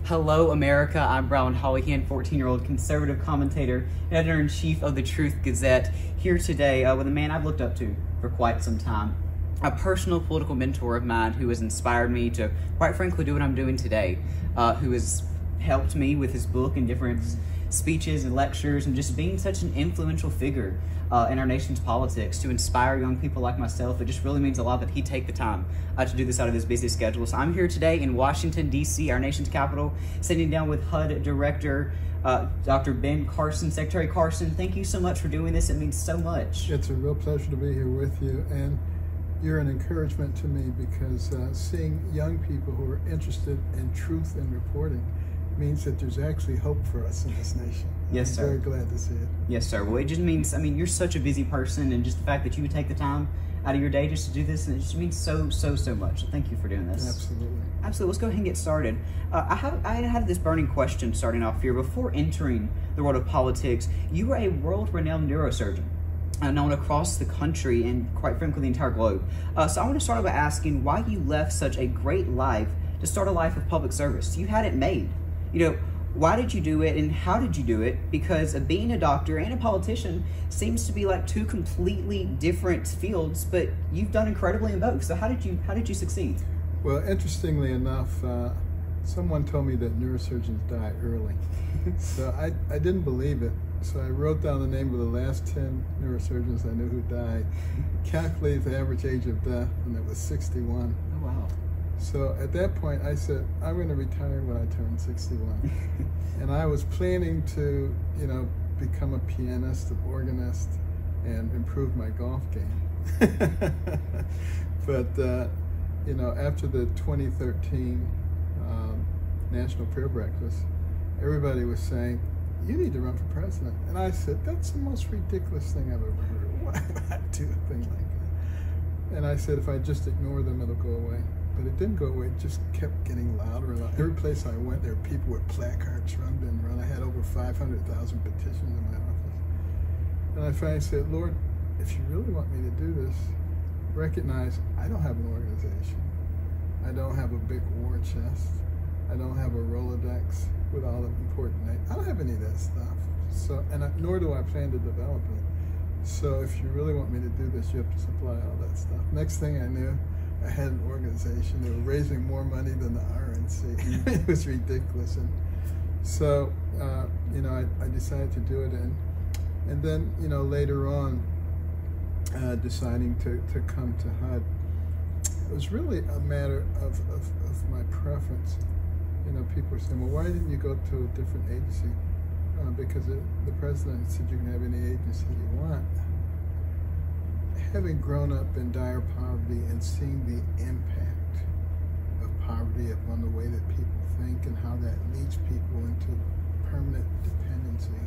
Hello, America. I'm Brilyn Hollyhand, 14-year-old conservative commentator and editor-in-chief of the Truth Gazette, here today with a man I've looked up to for quite some time, a personal political mentor of mine who has inspired me to, quite frankly, do what I'm doing today, who has helped me with his book and different speeches and lectures and just being such an influential figure in our nation's politics to inspire young people like myself. It just really means a lot that he take the time to do this out of his busy schedule. So I'm here today in Washington, D.C., our nation's capital, sitting down with HUD Director Dr. Ben Carson. Secretary Carson, thank you so much for doing this. It means so much. It's a real pleasure to be here with you, and you're an encouragement to me because seeing young people who are interested in truth and reporting means that there's actually hope for us in this nation. Yes, sir. I'm very glad to see it. Yes, sir. Well, it just means, I mean, you're such a busy person, and just the fact that you would take the time out of your day just to do this, and it just means so much. So thank you for doing this. Absolutely. Absolutely. Let's go ahead and get started. I had this burning question starting off here. Before entering the world of politics, you were a world-renowned neurosurgeon, known across the country and, quite frankly, the entire globe. So I want to start by asking why you left such a great life to start a life of public service. You had it made. You know, why did you do it and how did you do it? Because being a doctor and a politician seems to be like two completely different fields, but you've done incredibly in both. So how did you succeed? Well, interestingly enough, someone told me that neurosurgeons die early. So I didn't believe it. So I wrote down the name of the last 10 neurosurgeons I knew who died, calculated the average age of death, and it was 61. Oh, wow. So at that point, I said, I'm going to retire when I turn 61. And I was planning to, become a pianist, an organist, and improve my golf game. But, after the 2013 National Prayer Breakfast, everybody was saying, you need to run for president. And I said, that's the most ridiculous thing I've ever heard. Why would I do a thing like that? And I said, if I just ignore them, it'll go away. But it didn't go away, it just kept getting louder and louder. Every place I went, there were people with placards run. I had over 500,000 petitions in my office. And I finally said, Lord, if you really want me to do this, recognize I don't have an organization. I don't have a big war chest. I don't have a Rolodex with all the important names. I don't have any of that stuff. So, nor do I plan to develop it. So if you really want me to do this, you have to supply all that stuff. Next thing I knew, I had an organization. They were raising more money than the RNC. It was ridiculous. And so, I decided to do it. And then, later on, deciding to come to HUD, it was really a matter of my preference. People were saying, well, why didn't you go to a different agency? Because the president said you can have any agency you want. Having grown up in dire poverty and seeing the impact of poverty upon the way that people think and how that leads people into permanent dependency,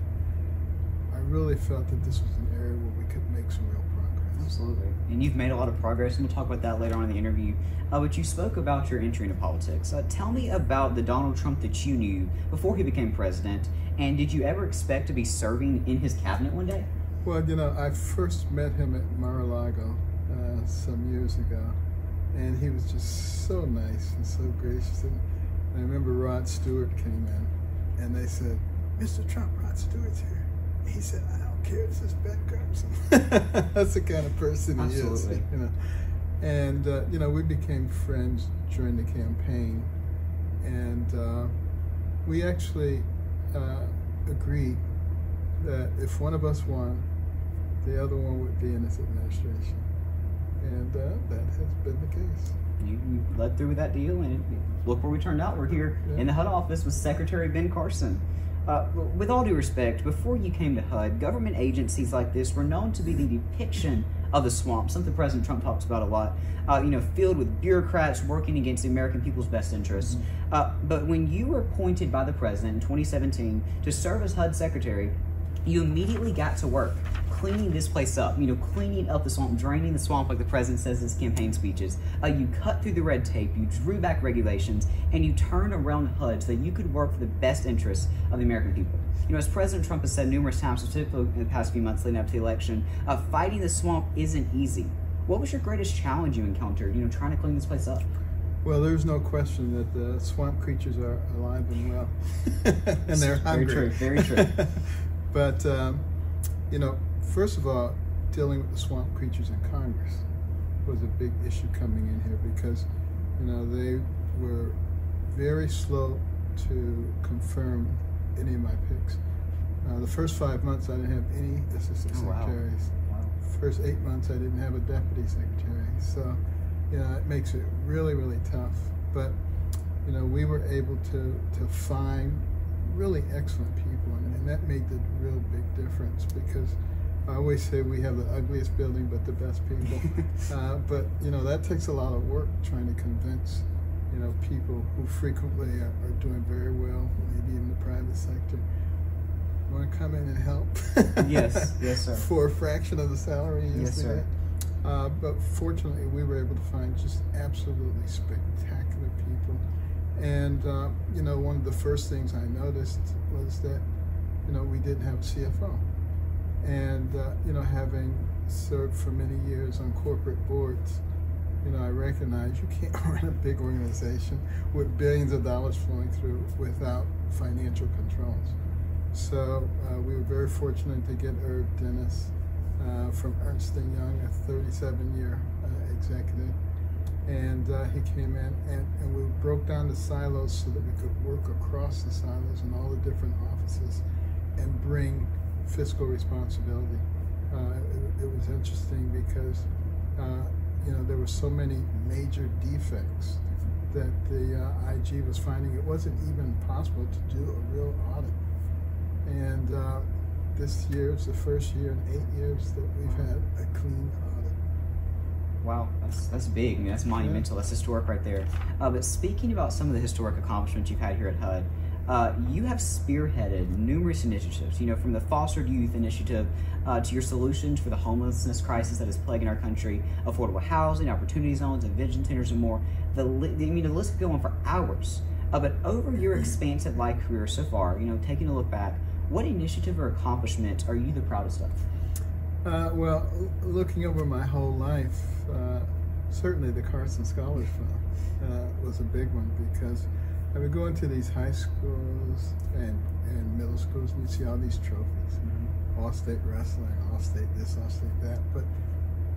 I really felt that this was an area where we could make some real progress. Absolutely. And you've made a lot of progress, and we'll talk about that later on in the interview. But you spoke about your entry into politics. Tell me about the Donald Trump that you knew before he became president, and did you ever expect to be serving in his cabinet one day? Well, I first met him at Mar-a-Lago some years ago, and he was just so nice and so gracious. And I remember Rod Stewart came in, and they said, Mr. Trump, Rod Stewart's here. He said, I don't care, this is Ben Carson. That's the kind of person he Absolutely. is. And, we became friends during the campaign, and we actually agreed that if one of us won, the other one would be in his administration. And that has been the case. You led through with that deal, and look where we turned out. We're here in the HUD office with Secretary Ben Carson. With all due respect, before you came to HUD, government agencies like this were known to be the depiction of the swamp, something President Trump talks about a lot, filled with bureaucrats working against the American people's best interests. But when you were appointed by the president in 2017 to serve as HUD secretary, you immediately got to work cleaning this place up, cleaning up the swamp, draining the swamp like the president says in his campaign speeches. You cut through the red tape, you drew back regulations, and you turned around HUD so that you could work for the best interests of the American people. As President Trump has said numerous times, particularly in the past few months leading up to the election, fighting the swamp isn't easy. What was your greatest challenge you encountered, trying to clean this place up? Well, there's no question that the swamp creatures are alive and well, and they're hungry. Very true, very true. But, you know, first of all, dealing with the swamp creatures in Congress was a big issue coming in here because, you know, they were very slow to confirm any of my picks. The first 5 months, I didn't have any assistant secretaries. Wow. First 8 months, I didn't have a deputy secretary. So, you know, it makes it really, really tough. But, you know, we were able to find really excellent people, and that made the real big difference because I always say we have the ugliest building but the best people. But, you know, that takes a lot of work trying to convince, you know, people who frequently are doing very well, maybe in the private sector, want to come in and help. Yes, yes, sir. For a fraction of the salary you yes, sir. But fortunately, we were able to find just absolutely spectacular people. And, you know, one of the first things I noticed was that, you know, we didn't have a CFO. And, you know, having served for many years on corporate boards, you know, I recognize you can't run a big organization with billions of dollars flowing through without financial controls. So we were very fortunate to get Irv Dennis from Ernst & Young, a 37-year executive. And he came in and we broke down the silos so that we could work across the silos in all the different offices and bring fiscal responsibility. It was interesting because you know, there were so many major defects that the IG was finding it wasn't even possible to do a real audit. And this year is the first year in 8 years that we've had a clean audit. Wow, that's big. I mean, that's monumental. That's historic right there. But speaking about some of the historic accomplishments you've had here at HUD, you have spearheaded numerous initiatives, you know, from the Fostered Youth Initiative to your solutions for the homelessness crisis that is plaguing our country, affordable housing, opportunity zones, Envision Centers, and more. The list could go on for hours. But over your expansive life career so far, you know, taking a look back, what initiative or accomplishment are you the proudest of? Well, looking over my whole life, certainly the Carson Scholars Fund was a big one because I would go into these high schools and middle schools and you'd see all these trophies. All-state wrestling, all-state this, all-state that. But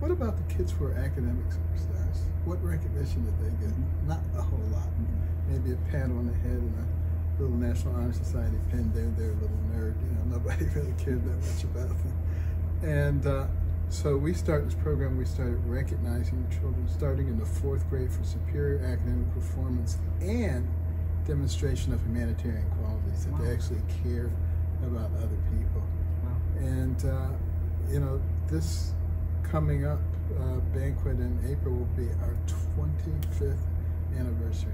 what about the kids who are academic superstars? What recognition did they get? Not a whole lot. Maybe a pat on the head and a little National Honor Society pin there, they're a little nerd. You know, nobody really cared that much about them. And so we started this program, we started recognizing children starting in the 4th grade for superior academic performance and demonstration of humanitarian qualities, that they actually care about other people. And, you know, this coming up banquet in April will be our 25th anniversary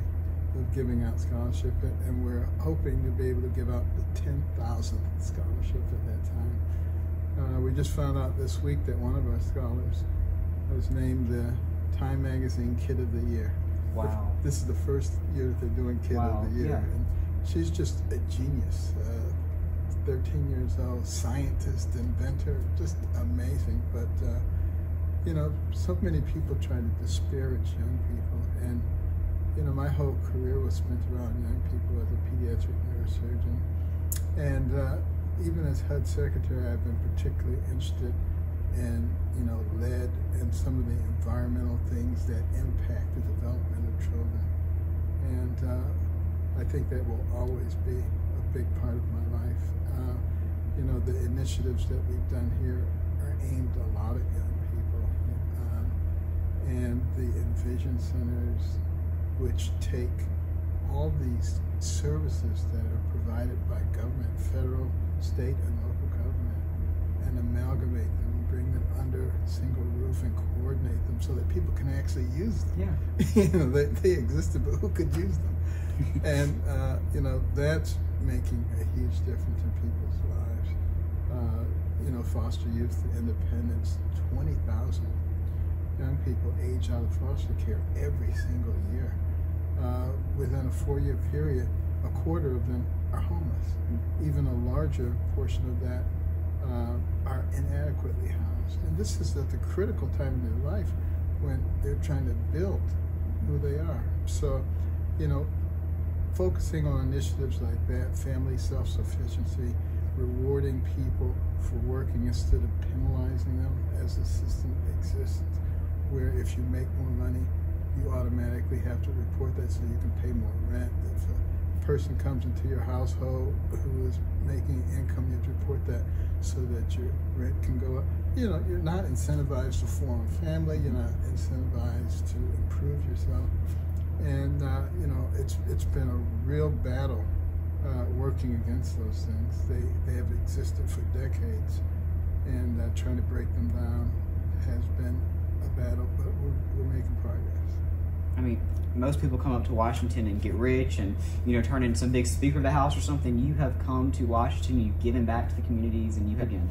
of giving out scholarship, and we're hoping to be able to give out the 10,000th scholarship at that time. We just found out this week that one of our scholars was named the Time Magazine Kid of the Year. Wow. This is the first year that they're doing Kid of the Year. Yeah. And she's just a genius. 13 years old, scientist, inventor, just amazing. But, you know, so many people try to disparage young people. And, you know, my whole career was spent around young people as a pediatric neurosurgeon. And even as HUD secretary, I've been particularly interested and, you know, led in some of the environmental things that impact the development of children. And I think that will always be a big part of my life. You know, the initiatives that we've done here are aimed a lot at young people. And the Envision Centers, which take all these services that are provided by government, federal, state, and local government, and amalgamate them and bring them under a single roof and coordinate them so that people can actually use them. Yeah. You know, they existed, but who could use them? And, you know, that's making a huge difference in people's lives. You know, foster youth independence, 20,000 young people age out of foster care every single year. Within a 4-year period, a quarter of them are homeless. Even a larger portion of that are inadequately housed. And this is at the critical time in their life when they're trying to build who they are. So, you know, focusing on initiatives like that, family self-sufficiency, rewarding people for working instead of penalizing them as the system exists, where if you make more money, you automatically have to report that so you can pay more rent. If a person comes into your household who is making income, you have to report that so that your rent can go up. You know, you're not incentivized to form a family, you're not incentivized to improve yourself. And, you know, it's been a real battle working against those things. They have existed for decades, and trying to break them down has been a battle, but we're making progress. I mean, most people come up to Washington and get rich and, you know, turn into some big Speaker of the House or something. You have come to Washington, you've given back to the communities, and you have again.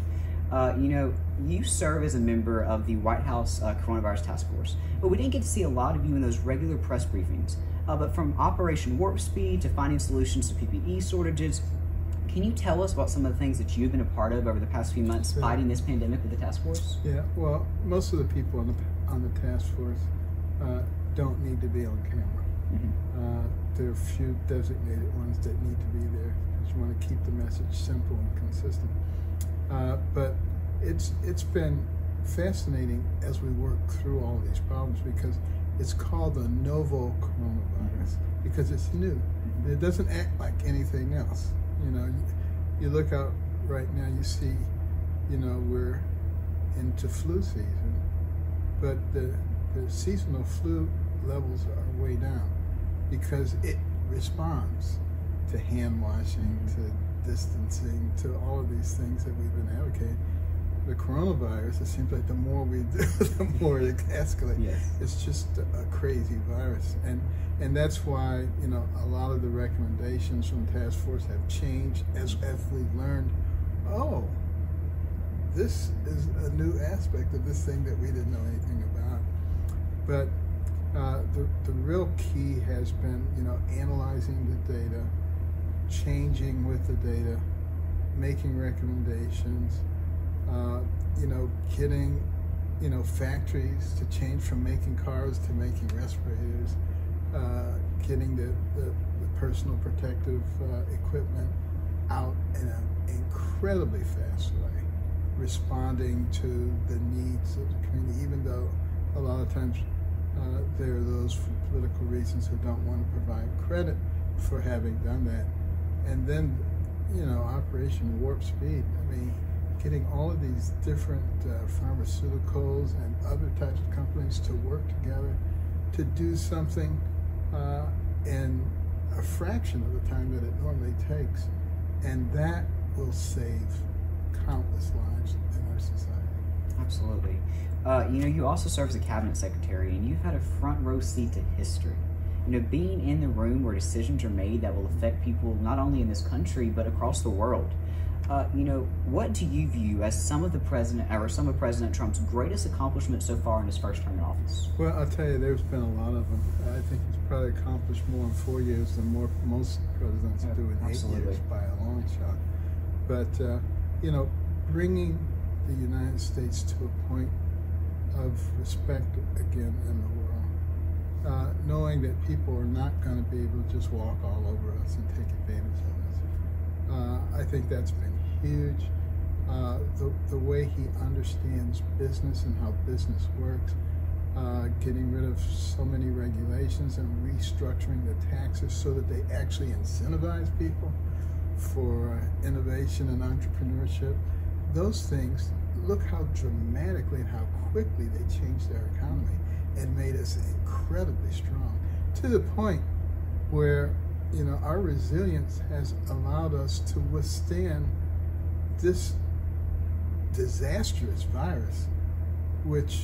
You know, you serve as a member of the White House Coronavirus Task Force, but we didn't get to see a lot of you in those regular press briefings. But from Operation Warp Speed to finding solutions to PPE shortages, can you tell us about some of the things that you've been a part of over the past few months fighting this pandemic with the task force? Yeah, well, most of the people on the task force don't need to be on camera. Mm-hmm. There are a few designated ones that need to be there because you want to keep the message simple and consistent. But it's been fascinating as we work through all these problems because it's called the novel coronavirus because it's new. Mm-hmm. It doesn't act like anything else. You know, you look out right now, you see, you know, we're into flu season, but the seasonal flu levels are way down because it responds to hand washing, to distancing, to all of these things that we've been advocating. The coronavirus, it seems like the more we do, the more it escalates. Yes. It's just a crazy virus. And that's why, you know, a lot of the recommendations from the task force have changed as we've learned, oh, this is a new aspect of this thing that we didn't know anything about. But the real key has been, you know, analyzing the data, changing with the data, making recommendations, you know, getting, you know, factories to change from making cars to making respirators, getting the personal protective equipment out in an incredibly fast way, responding to the needs of the community, even though a lot of times there are those for political reasons who don't want to provide credit for having done that. And then, you know, Operation Warp Speed, I mean, getting all of these different pharmaceuticals and other types of companies to work together to do something in a fraction of the time that it normally takes. And that will save countless lives in our society. Absolutely. You know, you also serve as a cabinet secretary, and you've had a front row seat to history. You know, being in the room where decisions are made that will affect people not only in this country but across the world. You know, what do you view as some of President Trump's greatest accomplishments so far in his first term in office? Well, I'll tell you, there's been a lot of them. I think he's probably accomplished more in 4 years than most presidents do in 8 years by a long shot. But you know, bringing the United States to a point of respect again in the world, knowing that people are not going to be able to just walk all over us and take advantage of us. I think that's been huge. The way he understands business and how business works, getting rid of so many regulations and restructuring the taxes so that they actually incentivize people for innovation and entrepreneurship. Those things, look how dramatically and how quickly they changed our economy and made us incredibly strong, to the point where, you know, our resilience has allowed us to withstand this disastrous virus, which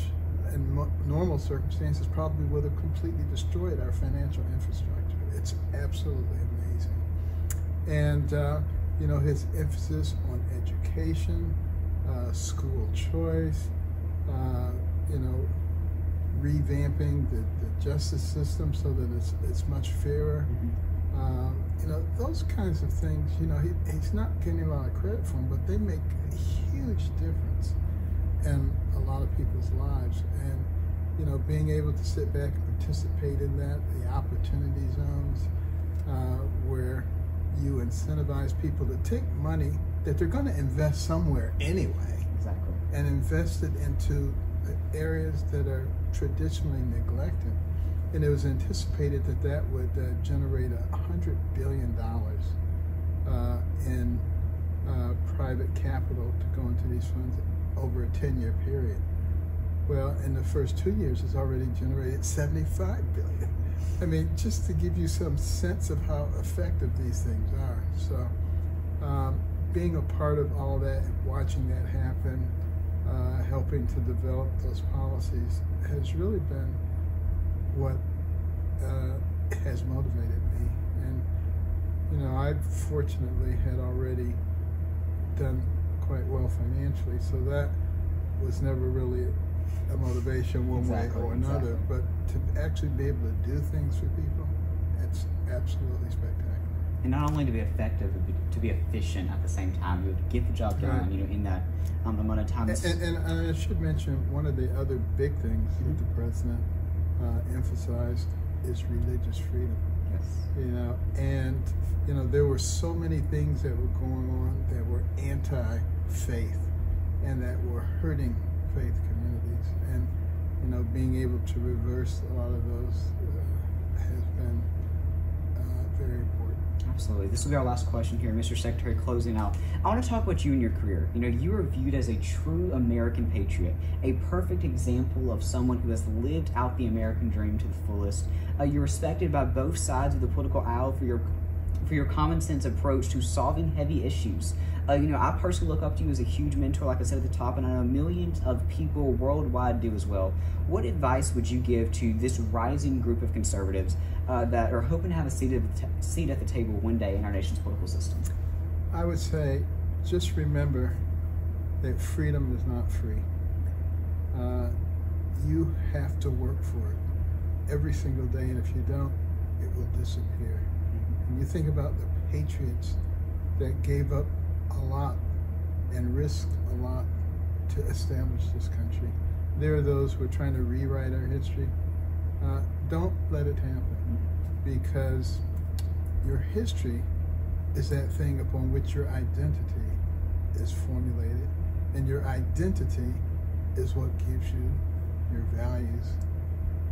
in normal circumstances probably would have completely destroyed our financial infrastructure. It's absolutely amazing. And, you know, his emphasis on education, school choice, you know, revamping the justice system so that it's much fairer. You know, those kinds of things, you know, he's not getting a lot of credit for them, but they make a huge difference in a lot of people's lives. And, being able to sit back and participate in that, the opportunity zones, where you incentivize people to take money that they're going to invest somewhere anyway, exactly, and invest it into the areas that are traditionally neglected. And it was anticipated that that would generate $100 billion in private capital to go into these funds over a 10-year period. Well, in the first 2 years, it's already generated $75 billion. I mean, just to give you some sense of how effective these things are. So, being a part of all that, watching that happen, helping to develop those policies has really been what has motivated me. And, I fortunately had already done quite well financially, so that was never really a motivation one way or another. But to actually be able to do things for people, it's absolutely spectacular. And not only to be effective, but to be efficient at the same time, to get the job done, in that amount of time. And I should mention, one of the other big things that the president emphasized is religious freedom. Yes. And there were so many things that were going on that were anti-faith and that were hurting faith communities, and being able to reverse a lot of those has been very important. Absolutely. This will be our last question here, Mr. Secretary, closing out. I want to talk about you and your career. You are viewed as a true American patriot, a perfect example of someone who has lived out the American dream to the fullest. You're respected by both sides of the political aisle for your common sense approach to solving heavy issues. I personally look up to you as a huge mentor, like I said at the top, and I know millions of people worldwide do as well. What advice would you give to this rising group of conservatives that are hoping to have a seat at the table one day in our nation's political system? I would say, just remember that freedom is not free. You have to work for it every single day, and if you don't, it will disappear. And you think about the patriots that gave up a lot and risked a lot to establish this country. There are those who are trying to rewrite our history. Don't let it happen, because your history is that thing upon which your identity is formulated, and your identity is what gives you your values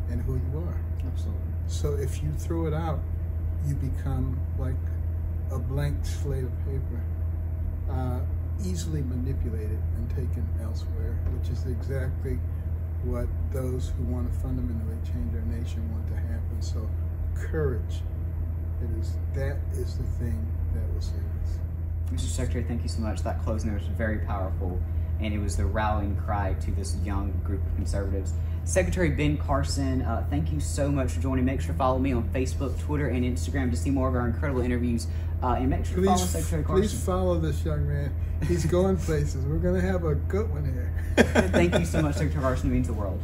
and who you are. Absolutely. So if you throw it out, you become like a blank slate of paper, easily manipulated and taken elsewhere, which is exactly what those who want to fundamentally change our nation want to happen. So courage, that is the thing that will save us. Mr. Secretary, thank you so much. That closing was very powerful, and it was the rallying cry to this young group of conservatives. Secretary Ben Carson, thank you so much for joining. Make sure to follow me on Facebook, Twitter, and Instagram to see more of our incredible interviews. And make sure to follow Secretary Carson. Please follow this young man. He's going places. We're going to have a good one here. Thank you so much, Secretary Carson. It means the world.